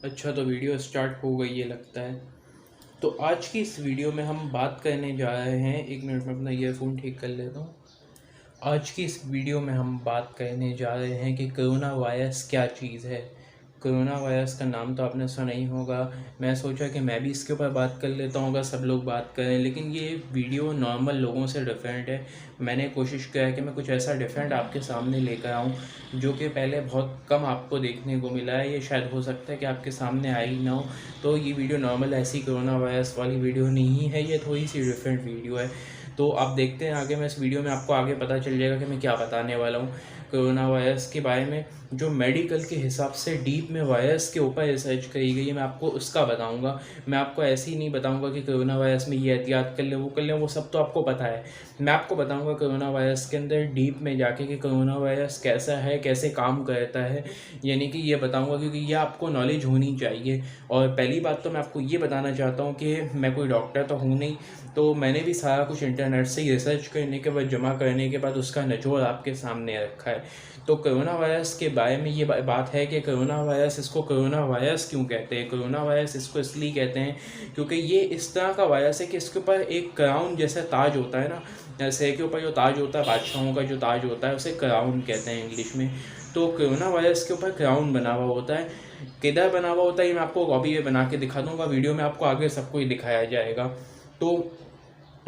अच्छा, तो video start हो गई है लगता है। तो आज की इस वीडियो में हम बात करने जा रहे हैं, 1 मिनट में अपना ईयरफोन ठीक कर लेता हूँ। आज की इस वीडियो में हम बात करने जा रहे हैं कि कोरोना वायरस क्या चीज़ है। कोरोना वायरस का नाम तो आपने सुना ही होगा। मैं सोचा कि मैं भी इसके ऊपर बात कर लेता हूँ, अगर सब लोग बात करें। लेकिन ये वीडियो नॉर्मल लोगों से डिफरेंट है। मैंने कोशिश किया है कि मैं कुछ ऐसा डिफरेंट आपके सामने लेकर आऊँ जो कि पहले बहुत कम आपको देखने को मिला है। ये शायद हो सकता है कि आपके सामने आई ना हो। तो ये वीडियो नॉर्मल ऐसी कोरोना वायरस वाली वीडियो नहीं है, ये थोड़ी सी डिफरेंट वीडियो है। तो आप देखते हैं आगे, मैं इस वीडियो में आपको आगे पता चल जाएगा कि मैं क्या बताने वाला हूँ कोरोना वायरस के बारे में। जो मेडिकल के हिसाब से डीप में वायरस के ऊपर रिसर्च करी गई है, मैं आपको उसका बताऊंगा। मैं आपको ऐसे ही नहीं बताऊंगा कि कोरोना वायरस में ये एहतियात कर लें, वो सब तो आपको पता है। मैं आपको बताऊंगा कोरोना वायरस के अंदर डीप में जाके कि कोरोना वायरस कैसा है, कैसे काम करता है, यानी कि ये बताऊंगा, क्योंकि ये आपको नॉलेज होनी चाहिए। और पहली बात तो मैं आपको ये बताना चाहता हूँ कि मैं कोई डॉक्टर तो हूँ नहीं, तो मैंने भी सारा कुछ इंटरनेट से ही रिसर्च करने के बाद, जमा करने के बाद उसका निचोड़ आपके सामने रखा है। तो कोरोना वायरस के बारे में ये बात है कि कोरोना वायरस, इसको कोरोना वायरस क्यों कहते हैं। कोरोना वायरस इसको इसलिए कहते हैं क्योंकि ये इस तरह का वायरस है कि इसके ऊपर एक क्राउन जैसा ताज होता है ना, जैसे के ऊपर जो ताज होता है, बादशाहों का जो ताज होता है, उसे क्राउन कहते हैं इंग्लिश में। तो कोरोना वायरस के ऊपर क्राउन बना हुआ होता है। किधर बना हुआ होता है ये मैं आपको कॉपी में बना के दिखा दूंगा, वीडियो में आपको आगे सब कुछ दिखाया जाएगा। तो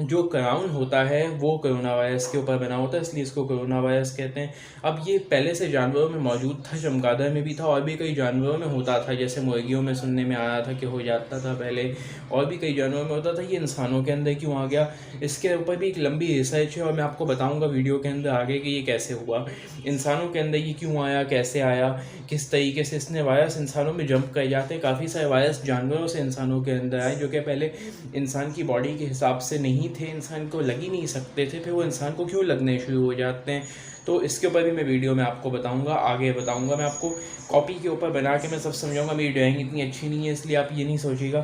जो क्राउन होता है वो कोरोना वायरस के ऊपर बना होता है, इसलिए इसको कोरोना वायरस कहते हैं। अब ये पहले से जानवरों में मौजूद था, चमगादड़ में भी था, और भी कई जानवरों में होता था, जैसे मुर्गियों में सुनने में आया था कि हो जाता था पहले, और भी कई जानवरों में होता था। ये इंसानों के अंदर क्यों आ गया, इसके ऊपर भी एक लंबी रिसर्च है, और मैं आपको बताऊँगा वीडियो के अंदर आगे कि ये कैसे हुआ, इंसानों के अंदर ये क्यों आया, कैसे आया, किस तरीके से इसने वायरस इंसानों में जंप कर जाते हैं। काफ़ी सारे वायरस जानवरों से इंसानों के अंदर आए, जो कि पहले इंसान की बॉडी के हिसाब से नहीं थे, इंसान को लग ही नहीं सकते थे, फिर वो इंसान को क्यों लगने शुरू हो जाते हैं। तो इसके ऊपर भी मैं वीडियो में आपको बताऊंगा, आगे बताऊंगा। मैं आपको कॉपी के ऊपर बना के मैं सब समझाऊंगा। मेरी ड्राइंग इतनी अच्छी नहीं है, इसलिए आप ये नहीं सोचिएगा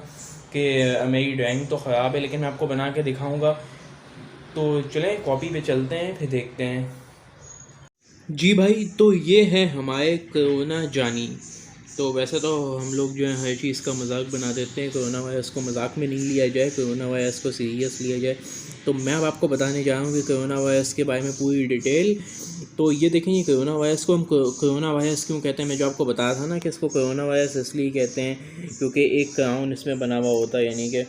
कि मेरी ड्राइंग तो ख़राब है, लेकिन मैं आपको बना के दिखाऊँगा। तो चलें कॉपी पे चलते हैं, फिर देखते हैं। जी भाई, तो ये है हमारे कोरोना जानी। तो वैसे तो हम लोग जो है हर चीज़ का मजाक बना देते हैं, कोरोना वायरस को मजाक में नहीं लिया जाए, कोरोना वायरस को सीरियस लिया जाए। तो मैं अब आपको बताने जा रहा हूँ कि कोरोना वायरस के बारे में पूरी डिटेल। तो ये देखें, ये कोरोना वायरस को हम कोरोना वायरस क्यों कहते हैं। मैं जो आपको बताया था ना कि इसको कोरोना वायरस इसलिए कहते हैं क्योंकि एक क्राउन इसमें बना हुआ होता है, यानी कि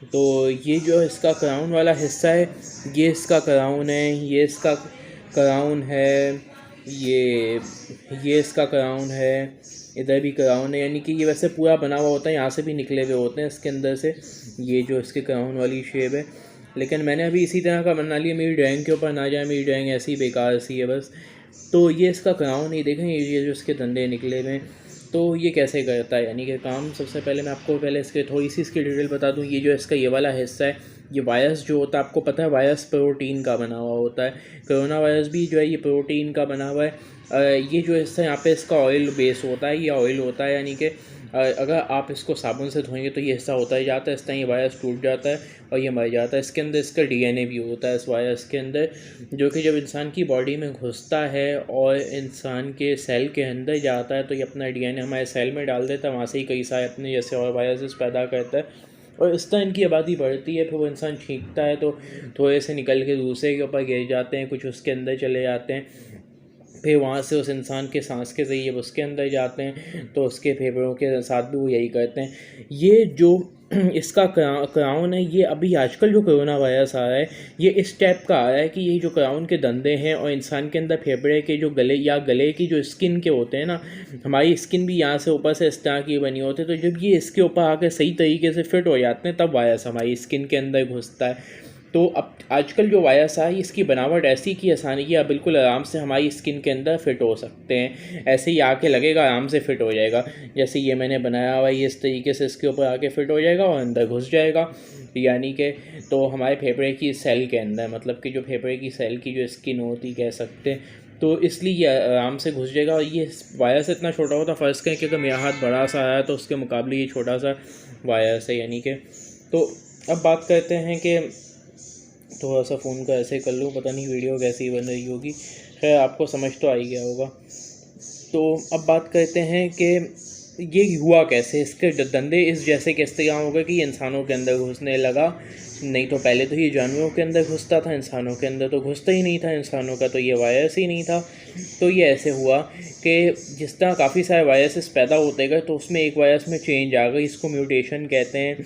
तो ये जो इसका क्राउन वाला हिस्सा है, ये इसका क्राउन है, ये इसका क्राउन है, ये इसका क्राउन है, इधर भी क्राउन है, यानी कि ये वैसे पूरा बना हुआ होता है, यहाँ से भी निकले हुए होते हैं इसके अंदर से, ये जो इसके क्राउन वाली शेप है। लेकिन मैंने अभी इसी तरह का बना लिया, मेरी ड्राइंग के ऊपर ना जाए, मेरी ड्राइंग ऐसी बेकार सी है बस। तो ये इसका क्राउन ही देखें, ये जो इसके धंधे निकले हुए हैं। तो ये कैसे करता है, यानी कि काम, सबसे पहले मैं आपको पहले इसके थोड़ी सी इसकी डिटेल बता दूं। ये जो इसका ये वाला हिस्सा है, ये वायरस जो होता है, आपको पता है वायरस प्रोटीन का बना हुआ होता है। कोरोना वायरस भी जो है ये प्रोटीन का बना हुआ है। ये जो हिस्सा यहाँ पे इसका ऑयल बेस होता है, ये ऑयल होता है, यानी कि अगर आप इसको साबुन से धोएंगे तो ये हिस्सा होता ही जाता है, इस तरह ये वायरस टूट जाता है और ये मर जाता है। इसके अंदर इसका डीएनए भी होता है इस वायरस के अंदर, जो कि जब इंसान की बॉडी में घुसता है और इंसान के सेल के अंदर जाता है तो ये अपना डीएनए हमारे सेल में डाल देता है, वहाँ से ही कई सारे अपने जैसे और वायरसेस पैदा करता है, और इस तरह इनकी आबादी बढ़ती है। फिर वो इंसान छींकता है तो थोड़े से निकल के दूसरे के ऊपर गिर जाते हैं, कुछ उसके अंदर चले जाते हैं, फिर वहाँ से उस इंसान के सांस के ज़रिए उसके अंदर जाते हैं, तो उसके फेफड़ों के साथ भी वो यही करते हैं। ये जो इसका क्राउन है, ये अभी आजकल जो कोरोना वायरस आ रहा है, ये इस टाइप का आ रहा है कि ये जो क्राउन के धंधे हैं और इंसान के अंदर फेफड़े के जो गले या गले की जो स्किन के होते हैं ना, हमारी स्किन भी यहाँ से ऊपर से इस तरह की बनी होती है, तो जब ये इसके ऊपर आकर सही तरीके से फिट हो जाते हैं तब वायरस हमारी स्किन के अंदर घुसता है। तो अब आजकल जो वायरस है, इसकी बनावट ऐसी की आसानी की, आप बिल्कुल आराम से हमारी स्किन के अंदर फिट हो सकते हैं। ऐसे ही आके लगेगा, आराम से फिट हो जाएगा। जैसे ये मैंने बनाया हुआ है, ये इस तरीके से इसके ऊपर आके फिट हो जाएगा और अंदर घुस जाएगा, यानी कि तो हमारे फेफड़े की सेल के अंदर, मतलब कि जो फेफड़े की सेल की जो स्किन होती कह सकते हैं, तो इसलिए ये आराम से घुस जाएगा। और ये वायरस इतना छोटा होता, फ़र्ज़ करें कि अगर मेरा हाथ बड़ा सा आया तो उसके मुकाबले ये छोटा सा वायरस है, यानी कि। तो अब बात करते हैं कि थोड़ा सा फ़ोन का ऐसे कर लूँ, पता नहीं वीडियो कैसी बन रही होगी, खैर आपको समझ तो आ ही गया होगा। तो अब बात करते हैं कि ये हुआ कैसे, इसके धंधे इस जैसे किस तरह हो गए कि इंसानों के अंदर घुसने लगा। नहीं तो पहले तो ये जानवरों के अंदर घुसता था, इंसानों के अंदर तो घुसता ही नहीं था, इंसानों का तो ये वायरस ही नहीं था। तो ये ऐसे हुआ कि जिस तरह काफ़ी सारे वायरसेस पैदा होते गए तो उसमें एक वायरस में चेंज आ गई, इसको म्यूटेशन कहते हैं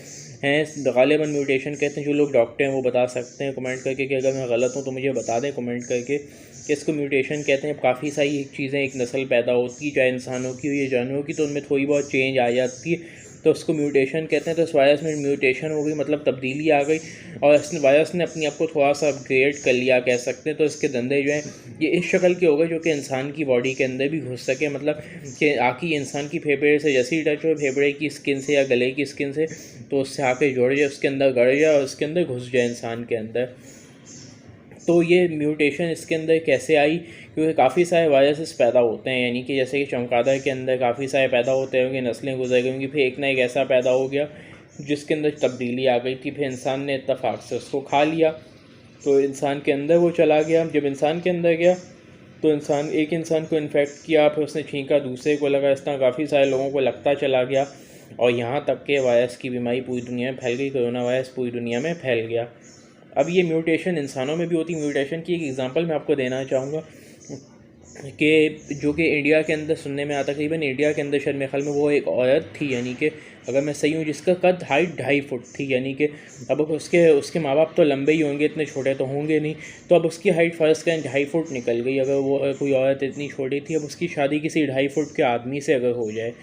गालिबन म्यूटेशन कहते हैं। जो लोग डॉक्टर हैं वो बता सकते हैं कमेंट करके कि अगर मैं गलत हूँ तो मुझे बता दें कमेंट करके कि इसको म्यूटेशन कहते हैं। काफ़ी सारी चीज़ें, एक नस्ल पैदा होती है चाहे इंसानों की हो या जानवरों की, तो उनमें थोड़ी बहुत चेंज आ जाती है तो उसको म्यूटेशन कहते हैं। तो इस वायरस में म्यूटेशन हो गई, मतलब तब्दीली आ गई और इस वायरस ने अपने आप को थोड़ा सा अपग्रेड कर लिया कह सकते हैं। तो इसके धंधे जो हैं ये इस शक्ल के हो गए जो कि इंसान की बॉडी के अंदर भी घुस सके, मतलब कि आखिर इंसान की फेफड़े से जैसे ही टच हो फेफड़े की स्किन से या गले की स्किन से, तो उससे आके जुड़ जाए, उसके अंदर गड़ जाए और उसके अंदर घुस जाए इंसान के अंदर। तो ये म्यूटेशन इसके अंदर कैसे आई, क्योंकि काफ़ी सारे वायरसेस पैदा होते हैं, यानी कि जैसे कि चमगादड़ के अंदर काफ़ी सारे पैदा होते हैं, उनकी नस्लें गुजर गई होंगी, फिर एक ना एक ऐसा पैदा हो गया जिसके अंदर तब्दीली आ गई थी, फिर इंसान ने इत्तेफाक से उसको खा लिया तो इंसान के अंदर वो चला गया। जब इंसान के अंदर गया तो एक इंसान को इन्फेक्ट किया, फिर उसने छींका, दूसरे को लगा, इस तरह काफ़ी सारे लोगों को लगता चला गया और यहाँ तक के वायरस की बीमारी पूरी दुनिया में फैल गई, कोरोना वायरस पूरी दुनिया में फैल गया। अब ये म्यूटेशन इंसानों में भी होती। म्यूटेशन की एक एग्जांपल मैं आपको देना चाहूँगा कि जो कि इंडिया के अंदर सुनने में आता, तकरीबन इंडिया के अंदर शायद मेरे ख्याल में वो एक औरत थी, यानी कि अगर मैं सही हूँ, जिसका कद हाइट 2.5 फुट थी, यानी कि अब उसके माँ बाप तो लंबे ही होंगे, इतने छोटे तो होंगे नहीं, तो अब उसकी हाइट फ़र्ज़ करें 2.5 फुट निकल गई। अगर वो कोई औरत इतनी छोटी थी, अब उसकी शादी किसी 2.5 फुट के आदमी से अगर हो जाए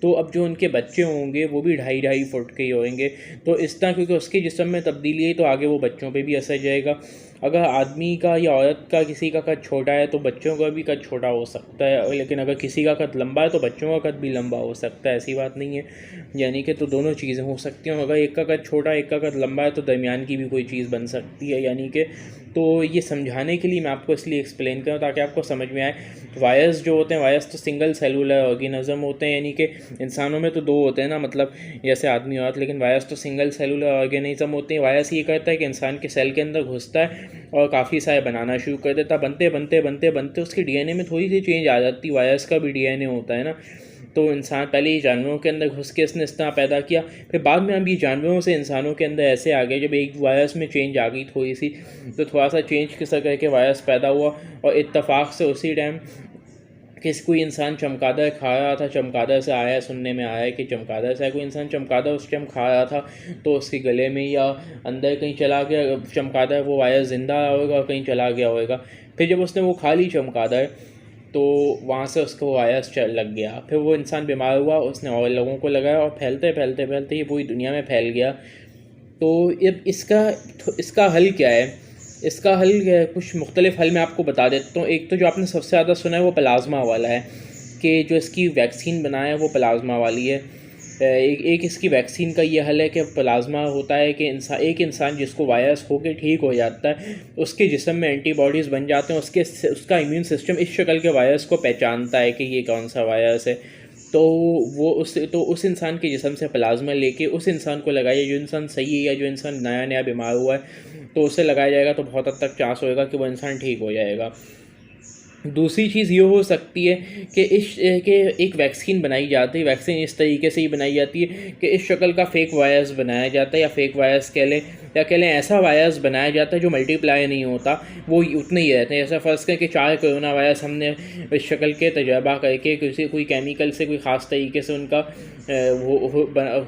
तो अब जो उनके बच्चे होंगे वो भी 2.5 फुट के ही होंगे। तो इस तरह क्योंकि उसके जिस्म में तब्दीली है तो आगे वो बच्चों पे भी असर जाएगा। अगर आदमी का या औरत का किसी का कद छोटा है तो बच्चों का भी कद छोटा हो सकता है, लेकिन अगर किसी का कद लंबा है तो बच्चों का कद भी लंबा हो सकता है, ऐसी बात नहीं है। यानी कि तो दोनों चीज़ें हो सकती हैं। अगर एक का कद छोटा एक का कद लंबा है तो दरमियान की भी कोई चीज़ बन सकती है, यानी कि तो ये समझाने के लिए मैं आपको इसलिए एक्सप्लेन करूँ ताकि आपको समझ में आए। वायरस जो होते हैं, वायरस तो सिंगल सेलुलर ऑर्गेनिज्म होते हैं, यानी कि इंसानों में तो 2 होते हैं ना, मतलब जैसे आदमी औरत, लेकिन वायरस तो सिंगल सेलुलर ऑर्गेनिज्म होते हैं। वायरस ये करता है कि इंसान के सेल के अंदर घुसता है और काफ़ी सारे बनाना शुरू कर देता है। बनते बनते बनते बनते उसकी डीएनए में थोड़ी सी चेंज आ जाती है। वायरस का भी डीएनए होता है ना, तो इंसान पहले ही जानवरों के अंदर घुस के इसने इस तरह पैदा किया, फिर बाद में हम ये जानवरों से इंसानों के अंदर ऐसे आ गए। जब एक वायरस में चेंज आ गई थोड़ी सी, तो थोड़ा सा चेंज किस करके वायरस पैदा हुआ और इत्तेफाक से उसी टाइम कोई इंसान चमगादड़ खा रहा था। चमगादड़ से आया, सुनने में आया है कि चमगादड़ से कोई इंसान चमगादड़ उस टाइम खा रहा था तो उसके गले में या अंदर कहीं चला गया चमगादड़, वो वायरस ज़िंदा होगा और कहीं चला गया होगा। फिर जब उसने वो खा ली चमगादड़ तो वहाँ से उसको वायरस लग गया, फिर वो इंसान बीमार हुआ, उसने और लोगों को लगाया और फैलते फैलते फैलते ये पूरी दुनिया में फैल गया। तो अब इसका हल क्या है? इसका हल कुछ मुख्तलिफ हल मैं आपको बता देता हूँ। एक तो जो आपने सबसे ज़्यादा सुना है वो प्लाज्मा वाला है, कि जो इसकी वैक्सीन बनाया है वो प्लाज्मा वाली है। एक इसकी वैक्सीन का ये हल है कि प्लाज्मा होता है कि एक इंसान जिसको वायरस होकर ठीक हो जाता है उसके जिस्म में एंटीबॉडीज़ बन जाते हैं, उसका इम्यून सिस्टम इस शक्ल के वायरस को पहचानता है कि ये कौन सा वायरस है। तो वो उस इंसान के जिस्म से प्लाज्मा लेके उस इंसान को लगाइए, जो इंसान सही है या जो इंसान नया नया बीमार हुआ है तो उसे लगाया जाएगा, तो बहुत हद तक चांस होएगा कि वो इंसान ठीक हो जाएगा। दूसरी चीज़ ये हो सकती है कि एक वैक्सीन बनाई जाती है। वैक्सीन इस तरीके से ही बनाई जाती है कि इस शक्ल का फेक वायरस बनाया जाता है, या फेक वायरस कह लें या कह लें ऐसा वायरस बनाया जाता है जो मल्टीप्लाई नहीं होता, वो उतने ही रहते हैं। ऐसा फ़र्ज़ करें कि 4 कोरोना वायरस हमने इस शक्ल के तजर्बा करके कोई केमिकल से कोई ख़ास तरीके से उनका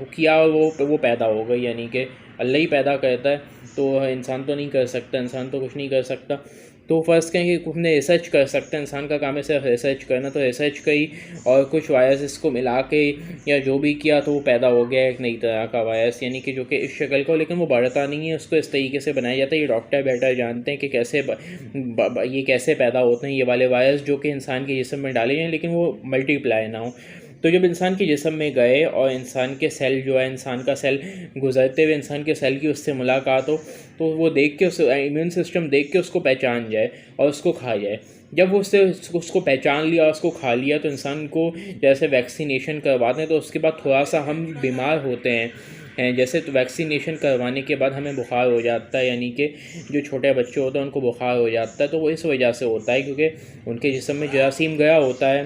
किया और वो पैदा हो गई, यानी कि अल्लाह ही पैदा करता है, तो इंसान तो नहीं कर सकता, इंसान तो कुछ नहीं कर सकता। तो फ़र्ज़ करें कि हमने रिसर्च कर सकते हैं, इंसान का काम है सिर्फ रिसर्च करना, तो रिसर्च करी और कुछ वायरस इसको मिला के या जो भी किया तो वो पैदा हो गया एक नई तरह का वायरस, यानी कि जो कि इस शक्ल को, लेकिन वो बढ़ता नहीं है, उसको इस तरीके से बनाया जाता है। ये डॉक्टर बेटर जानते हैं कि कैसे ये कैसे पैदा होते हैं ये वाले वायरस जो कि इंसान के जिस्म में डाले जाएँ लेकिन वो मल्टीप्लाई ना हो। तो जब इंसान के जिस्म में गए और इंसान के सेल जो है, इंसान का सेल गुजरते हुए इंसान के सेल की उससे मुलाकात हो, तो वो देख के इम्यून सिस्टम देख के उसको पहचान जाए और उसको खा जाए। जब वो उसको पहचान लिया और उसको खा लिया तो इंसान को जैसे वैक्सीनेशन करवाते हैं तो उसके बाद थोड़ा सा हम बीमार होते हैं जैसे, तो वैक्सीनेशन करवाने के बाद हमें बुखार हो जाता है, यानी कि जो छोटे बच्चे होते हैं उनको बुखार हो जाता है, तो वो इस वजह से होता है क्योंकि उनके जिस्म में जरासीम गया होता है।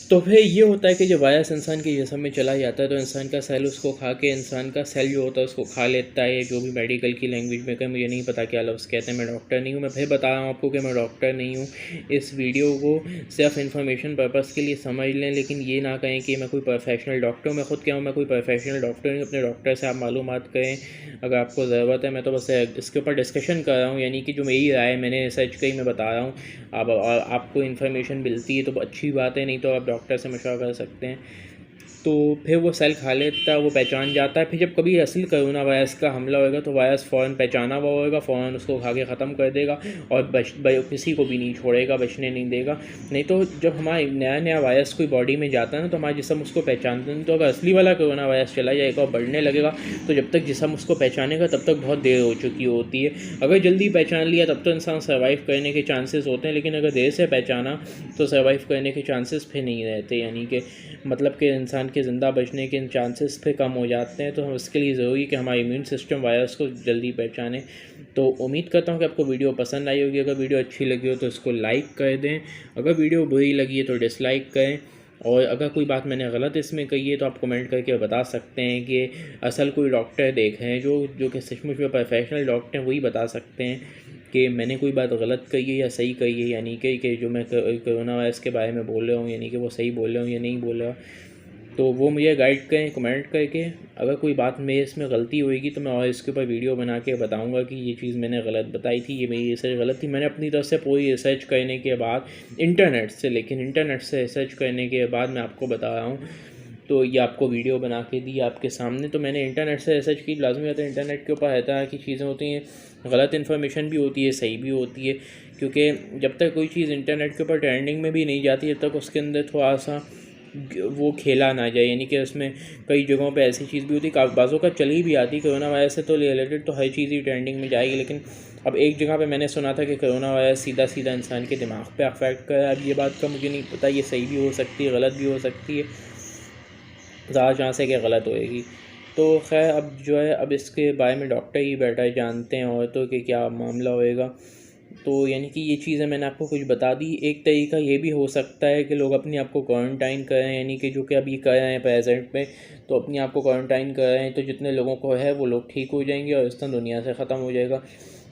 तो फिर ये होता है कि जब वायरस इंसान के जिस्म में चला जाता है तो इंसान का सेल उसको खा के, इंसान का सेल जो होता है उसको खा लेता है, जो भी मेडिकल की लैंग्वेज में कहें, मुझे नहीं पता क्या लफ्ज़ कहते हैं, मैं डॉक्टर नहीं हूँ। मैं फिर बता रहा हूँ आपको कि मैं डॉक्टर नहीं हूँ। इस वीडियो को सिर्फ इन्फॉर्मेशन पर्पज़ के लिए समझ लें, लेकिन ये ना कहें कि मैं कोई प्रोफेशनल डॉक्टर हूँ। मैं खुद क्या हूँ, मैं कोई प्रोफेशनल डॉक्टर नहीं। अपने डॉक्टर से आप मालूमात करें अगर आपको ज़रूरत है। मैं तो बस इसके ऊपर डिस्कशन कर रहा हूँ, यानी कि जो मेरी राय मैंने रिसर्च करी मैं बता रहा हूँ। अब आपको इन्फॉर्मेशन मिलती है तो अच्छी बात है, नहीं तो आप डॉक्टर से मशवरा कर सकते हैं। तो फिर वो सेल खा लेता है, वो पहचान जाता है। फिर जब कभी असली कोरोना वायरस का हमला होएगा तो वायरस फ़ौरन पहचाना हुआ होएगा, फ़ौरन उसको खा के ख़त्म कर देगा और किसी को भी नहीं छोड़ेगा, बचने नहीं देगा। नहीं तो जब हमारा नया वायरस कोई बॉडी में जाता है ना तो हमारा जिस्म उसको पहचानते हैं। तो अगर असली वाला कोरोना वायरस चला जाएगा और बढ़ने लगेगा तो जब तक जिस्म उसको पहचानेगा तब तक बहुत देर हो चुकी होती है। अगर जल्दी पहचान लिया तब तो इंसान सर्वाइव करने के चांसेस होते हैं, लेकिन अगर देर से पहचाना तो सर्वाइव करने के चांसेस फिर नहीं रहते, यानी कि मतलब कि इंसान के ज़िंदा बचने के चांसेस फिर कम हो जाते हैं। तो हम इसके लिए ज़रूरी कि हमारा इम्यून सिस्टम वायरस को जल्दी पहचाने। तो उम्मीद करता हूँ कि आपको वीडियो पसंद आई होगी। अगर वीडियो अच्छी लगी हो तो इसको लाइक कर दें, अगर वीडियो बुरी लगी है तो डिसलाइक करें, और अगर कोई बात मैंने गलत इसमें कही है तो आप कमेंट करके बता सकते हैं कि असल कोई डॉक्टर देखें जो कि सचमुच में प्रोफेशनल डॉक्टर हैं, वही बता सकते हैं कि मैंने कोई बात गलत कही है या सही कही है, यानी कि जो मैं कोरोना वायरस के बारे में बोल रहा हूँ यानी कि वो सही बोल रहा हूँ या नहीं बोल रहा। तो वो मुझे गाइड करें कमेंट करके। अगर कोई बात मेरे इसमें गलती होएगी तो मैं और इसके ऊपर वीडियो बना के बताऊंगा कि ये चीज़ मैंने गलत बताई थी, ये मेरी रिसर्च गलत थी। मैंने अपनी तरफ से पूरी रिसर्च करने के बाद इंटरनेट से रिसर्च करने के बाद मैं आपको बता रहा हूँ। तो ये आपको वीडियो बना के दी आपके सामने। तो मैंने इंटरनेट से रिसर्च की, लाजमी होता है इंटरनेट के ऊपर रहता है कि चीज़ें होती हैं, गलत इन्फॉर्मेशन भी होती है, सही भी होती है, क्योंकि जब तक कोई चीज़ इंटरनेट के ऊपर ट्रेंडिंग में भी नहीं जाती तब तक उसके अंदर थोड़ा सा वो खेला ना जाए, यानी कि उसमें कई जगहों पे ऐसी चीज़ भी होती है, बाज़ों का चली भी आती। कोरोना वायरस से तो रिलेटेड तो हर चीज़ ही ट्रेंडिंग में जाएगी, लेकिन अब एक जगह पे मैंने सुना था कि कोरोना वायरस सीधा इंसान के दिमाग पे अफेक्ट कर रहा है। अब ये बात का मुझे नहीं पता, ये सही भी हो सकती है, गलत भी हो सकती है, ज़्यादा चांस है कि गलत होएगी। तो खैर अब जो है अब इसके बारे में डॉक्टर ही बेटर जानते हैं और तो कि क्या मामला होएगा। तो यानी कि ये चीज़ें मैंने आपको कुछ बता दी। एक तरीका ये भी हो सकता है कि लोग अपने आप को क्वारंटाइन करें, यानी कि जो कि अभी कर रहे हैं प्रेजेंट में, तो अपने आप को क्वारंटाइन कर रहे हैं तो जितने लोगों को है वो लोग ठीक हो जाएंगे और इस तरह दुनिया से ख़त्म हो जाएगा।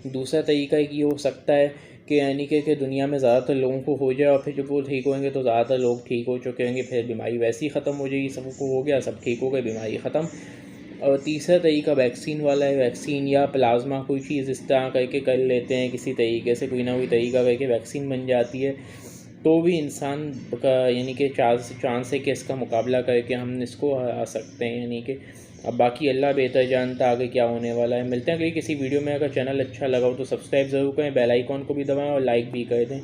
दूसरा तरीका ये हो सकता है कि यानी कि दुनिया में ज़्यादातर लोगों को हो जाए और फिर जब वो ठीक होंगे तो ज़्यादातर लोग ठीक हो चुके होंगे, फिर बीमारी वैसे ही ख़त्म हो जाएगी, सबको हो गया, सब ठीक हो गए, बीमारी ख़त्म। और तीसरा तरीका वैक्सीन वाला है, वैक्सीन या प्लाज्मा कोई चीज़ इस तरह करके कर लेते हैं, किसी तरीके से कोई ना कोई तरीका करके वैक्सीन बन जाती है, तो भी इंसान का यानी कि चांस है कि इसका मुकाबला करके हम इसको हरा सकते हैं। यानी कि अब बाकी अल्लाह बेहतर जानता आगे क्या होने वाला है। मिलते हैं अगली किसी वीडियो में। अगर चैनल अच्छा लगा हो तो सब्सक्राइब ज़रूर करें, बेल आइकॉन को भी दबाएं और लाइक भी कर दें।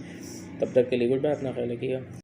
तब तक के लिए गुड बाय, अपना ख्याल रखिएगा।